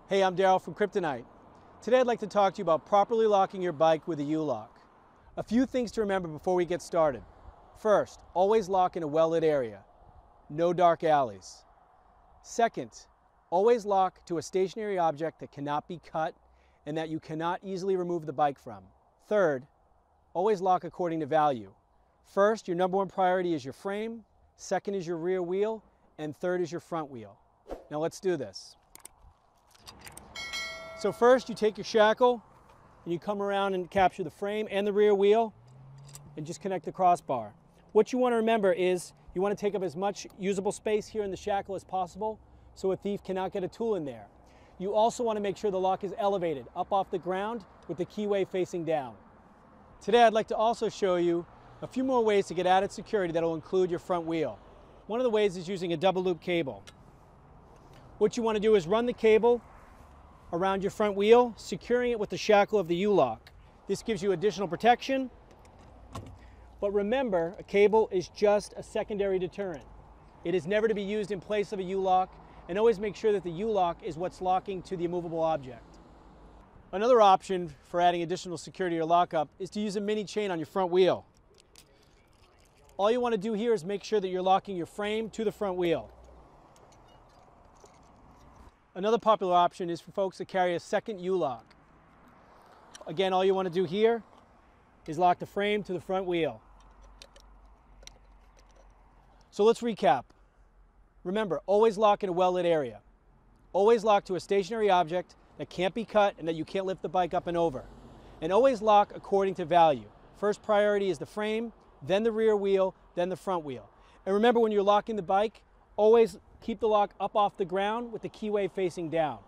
Hey, I'm Daryl from Kryptonite. Today I'd like to talk to you about properly locking your bike with a U-lock. A few things to remember before we get started. First, always lock in a well-lit area. No dark alleys. Second, always lock to a stationary object that cannot be cut and that you cannot easily remove the bike from. Third, always lock according to value. First, your number one priority is your frame, second is your rear wheel, and third is your front wheel. Now let's do this. So first you take your shackle and you come around and capture the frame and the rear wheel and just connect the crossbar. What you want to remember is you want to take up as much usable space here in the shackle as possible so a thief cannot get a tool in there. You also want to make sure the lock is elevated up off the ground with the keyway facing down. Today I'd like to also show you a few more ways to get added security that will include your front wheel. One of the ways is using a double loop cable. What you want to do is run the cable around your front wheel, securing it with the shackle of the U-lock. This gives you additional protection, but remember, a cable is just a secondary deterrent. It is never to be used in place of a U-lock, and always make sure that the U-lock is what's locking to the immovable object. Another option for adding additional security or lockup is to use a mini chain on your front wheel. All you want to do here is make sure that you're locking your frame to the front wheel. Another popular option is for folks that carry a second U-lock. Again, all you want to do here is lock the frame to the front wheel. So let's recap. Remember, always lock in a well-lit area. Always lock to a stationary object that can't be cut and that you can't lift the bike up and over. And always lock according to value. First priority is the frame, then the rear wheel, then the front wheel. And remember, when you're locking the bike, always keep the lock up off the ground with the keyway facing down.